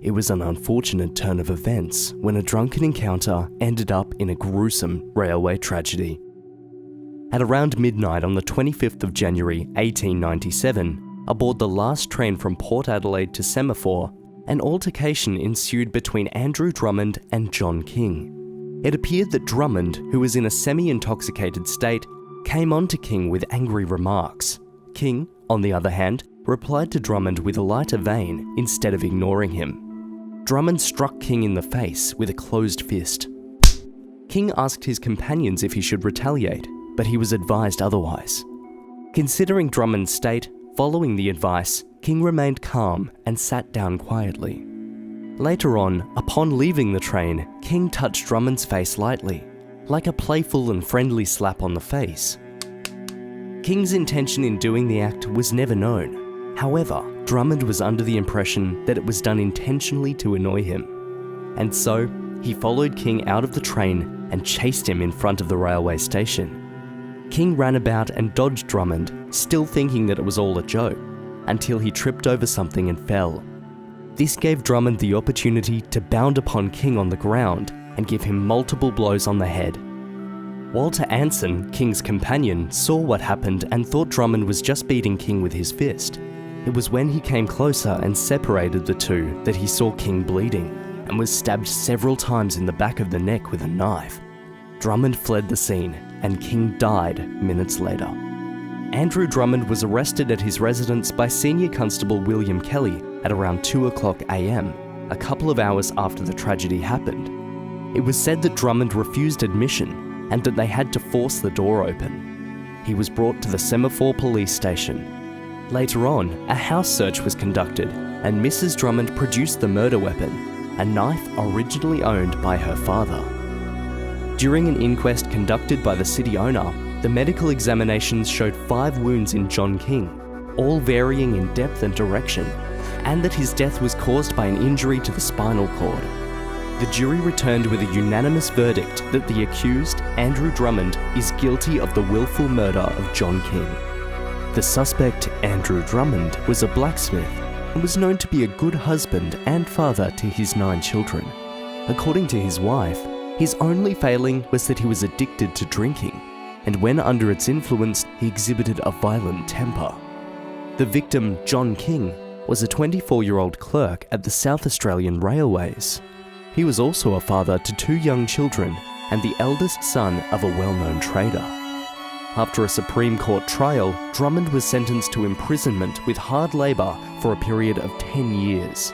it was an unfortunate turn of events when a drunken encounter ended up in a gruesome railway tragedy. At around midnight on the 25th of January 1897, aboard the last train from Port Adelaide to Semaphore, an altercation ensued between Andrew Drummond and John King. It appeared that Drummond, who was in a semi-intoxicated state, came on to King with angry remarks. King, on the other hand, replied to Drummond with a lighter vein instead of ignoring him. Drummond struck King in the face with a closed fist. King asked his companions if he should retaliate, but he was advised otherwise. Considering Drummond's state, following the advice, King remained calm and sat down quietly. Later on, upon leaving the train, King touched Drummond's face lightly, like a playful and friendly slap on the face. King's intention in doing the act was never known. However, Drummond was under the impression that it was done intentionally to annoy him. And so, he followed King out of the train and chased him in front of the railway station. King ran about and dodged Drummond, still thinking that it was all a joke, until he tripped over something and fell. This gave Drummond the opportunity to bound upon King on the ground and give him multiple blows on the head. Walter Anson, King's companion, saw what happened and thought Drummond was just beating King with his fist. It was when he came closer and separated the two that he saw King bleeding and was stabbed several times in the back of the neck with a knife. Drummond fled the scene and King died minutes later. Andrew Drummond was arrested at his residence by Senior Constable William Kelly at around 2:00 a.m, a couple of hours after the tragedy happened. It was said that Drummond refused admission and that they had to force the door open. He was brought to the Semaphore police station. Later on, a house search was conducted and Mrs. Drummond produced the murder weapon, a knife originally owned by her father. During an inquest conducted by the city owner, the medical examinations showed 5 wounds in John King, all varying in depth and direction, and that his death was caused by an injury to the spinal cord. The jury returned with a unanimous verdict that the accused, Andrew Drummond, is guilty of the willful murder of John King. The suspect, Andrew Drummond, was a blacksmith and was known to be a good husband and father to his 9 children. According to his wife, his only failing was that he was addicted to drinking, and when under its influence, he exhibited a violent temper. The victim, John King, was a 24-year-old clerk at the South Australian Railways. He was also a father to 2 young children and the eldest son of a well-known trader. After a Supreme Court trial, Drummond was sentenced to imprisonment with hard labour for a period of 10 years.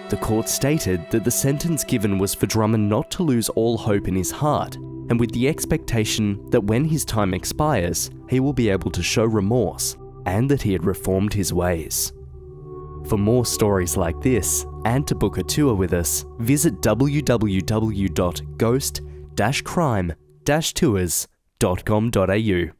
The court stated that the sentence given was for Drummond not to lose all hope in his heart, and with the expectation that when his time expires, he will be able to show remorse and that he had reformed his ways. For more stories like this, and to book a tour with us, visit www.ghost-crime-tours.com.au.